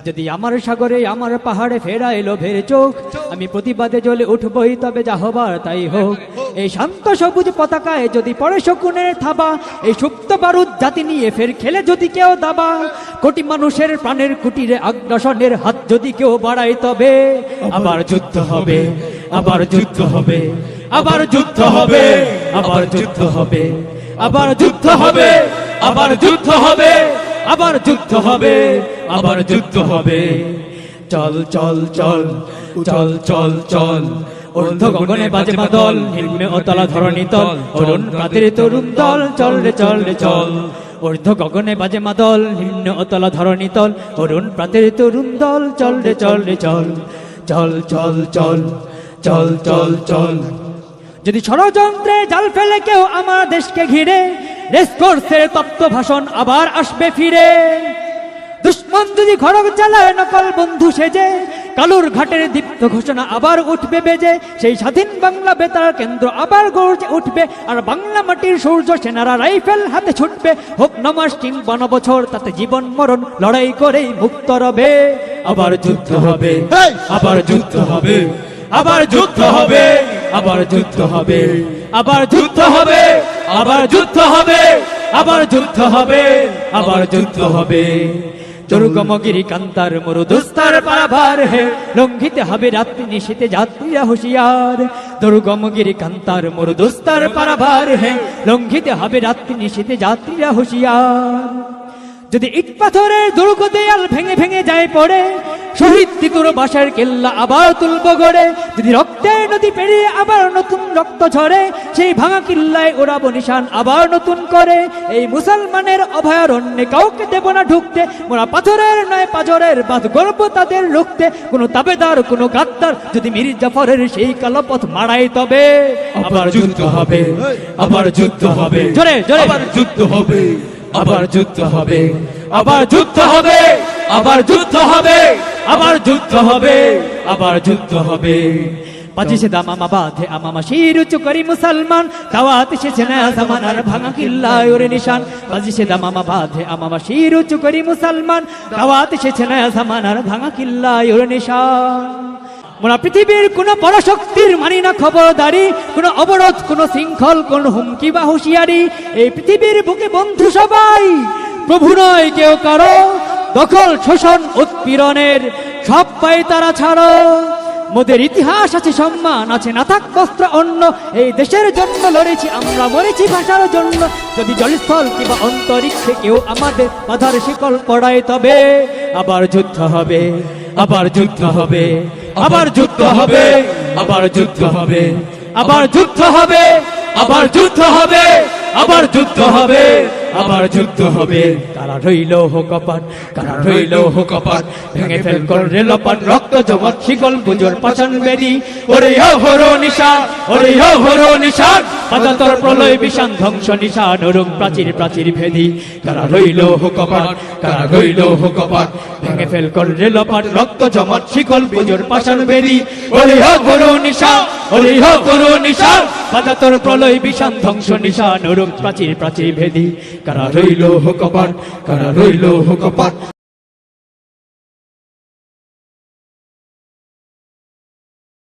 যদি আমার সাগরে আমার পাহাড়ে ফেরায় লোভের চোখ, আমি প্রতিবাদে জ্বলে উঠবই, তবে যা হবার তাই হোক। এই শান্ত সবুজ পতাকায় যদি পড়ে শকুনের থাবা, এই সুপ্ত বারুদ জাতি নিয়ে ফের খেলে যদি কেউ দাবা, কোটি মানুষের প্রাণের কুটিরে আগ্রাসনের হাত যদি কেউ বাড়ায়, তবে আবার যুদ্ধ হবে, আবার যুদ্ধ হবে, আবার যুদ্ধ হবে, আবার যুদ্ধ হবে, আবার যুদ্ধ হবে, আবার যুদ্ধ হবে, আবার যুদ্ধ হবে, আবার যুদ্ধ হবে। চল চল চল চল চল চল, ঊর্ধ্ব গগনে বাজে মাদল, নিম্নে অতলা ধরণী তল, অরুণ প্রাতের তরুণ দল, চল রে চল রে চল। ঊর্ধ্ব গগনে বাজে মাদল, নিম্ন অতলা ধরণী তল, অরুণ প্রাতের তরুণ দল, চল রে চল রে চল। চল চল চল চল চল চল। যদি ষড়যন্ত্রে জাল ফেলে কেউ আমার দেশকে ঘিরে, রেসকোর্সের তত্ত্ব ভাষণ আবার আসবে ফিরে। দুশ্মন যদি খড়গ চালায় নকল বন্ধু সেজে, কালুর ঘাটের দীপ্ত ঘোষণা আবার উঠবে বেজে। সেই স্বাধীন বাংলা বেতার কেন্দ্র আবার গর্জে উঠবে, আর বাংলা মাটির সূর্য সেনারা রাইফেল হাতে ছুটবে। হোক নমাস কিংবা বছর, তাতে জীবন মরণ লড়াই করেই মুক্ত রবে। আবার যুদ্ধ হবে, আবার যুদ্ধ হবে, আবার যুদ্ধ হবে, আবার যুদ্ধ হবে, আবার যুদ্ধ হবে, আবার যুদ্ধ হবে, আবার যুদ্ধ হবে, আবার যুদ্ধ হবে। দুর্গমগিরি কান্তার মরুদুস্তার পারাভার হে, লঙ্ঘিতে হবে রাত্রি নিশীতে যাত্রীরা হুঁশিয়ার। দুর্গমগিরি কান্তার মরুদুস্তার পারাভার হে, লঙ্ঘিতে হবে রাত্রি নিশীতে যাত্রীরা হুঁশিয়ার। যদি ইট পাথরের দুর্গ দেয়াল ভেঙে ভেঙে যায় পড়ে, শহীদ তিতুর বাসার কেল্লা আবার তুলব গড়ে। যদি রক্তের নদী পেরিয়ে আবার নতুন রক্ত ঝরে, সেই ভাঙা কিল্লায় ওড়াবো নিশান আবার নতুন করে। এই মুসলমানের অভয়ারণ্যে কাউকে দেব না ঢুকতে, মোরা পাথরের নয় পাজরের বাঁধ গর্ব তাদের রুখতে। কোনো তাবেদার কোনো গাদ্দার যদি মীর জাফরের সেই কালো পথ মারাই, তবে আবার যুদ্ধ হবে, আবার যুদ্ধ হবে, জোরে জোরে আবার যুদ্ধ হবে, আবার যুদ্ধ হবে, আবার যুদ্ধ হবে, আবার যুদ্ধ হবে, আবার যুদ্ধ হবে, আবার যুদ্ধ হবে। 25 দামামা বাঁধে আমামা শির উঁচু করি মুসলমান, দাওয়াত এসেছে না জামানার ভাঙা কিল্লায় ওরে নিশান। 25 দামামা বাঁধে আমামা শির উঁচু করি মুসলমান, দাওয়াত এসেছে না জামানার ভাঙা কিল্লায় ওরে নিশান। মোরা পৃথিবীর কোন পরাশক্তির মানি না খবরদারি, কোন অবরোধ কোন শৃঙ্খল কোন হুমকি বা হুঁশিয়ারি। এই পৃথিবীর বুকে বন্ধু সবাই, প্রভু নয় কেউ কারো। দখল শোষণ উৎপীড়নের সব পায় তারা ছাড়ো। মোদের ইতিহাস আছে, সম্মান আছে, না থাক বস্ত্র অন্য। এই দেশের জন্য লড়েছি আমরা, মরেছি ভাষার জন্য। যদি জলস্থল কিংবা অন্তরিক্ষে কেউ আমাদের বাধার শিকল পড়ায়, তবে আবার যুদ্ধ হবে, আবার যুদ্ধ হবে, আবার যুদ্ধ হবে, আবার যুদ্ধ হবে, আবার যুদ্ধ হবে, আবার যুদ্ধ হবে, আবার যুদ্ধ হবে, আবার যুদ্ধ হবে। কারা রইল হো কপাট, কারা রইল হো কপাট, ভেঙে ফেল কর রেলপাট, রক্ত জমাট শিকল গুজর পাষাণ বেরি। ওরে হরো নিশান, ওরে হরো নিশান, পাতাতর প্রলয় বিষাণ ধ্বংস নিশান, ওরং প্রাচীর প্রাচীর ভেদি। কারা রইল হো কপাট, কারা রইল হো কপাট, ভেঙে ফেল কর রেলপাট, রক্ত জমাট শিকল গুজর পাষাণ বেরি। ওরে হরো নিশান, ওরে হরো নিশান, পাতাতর প্রলয় বিষাণ ধ্বংস নিশান, ওরং প্রাচীর প্রাচীর ভেদি। কারা রইল হো কপাট, কারা রইল হো কপাট।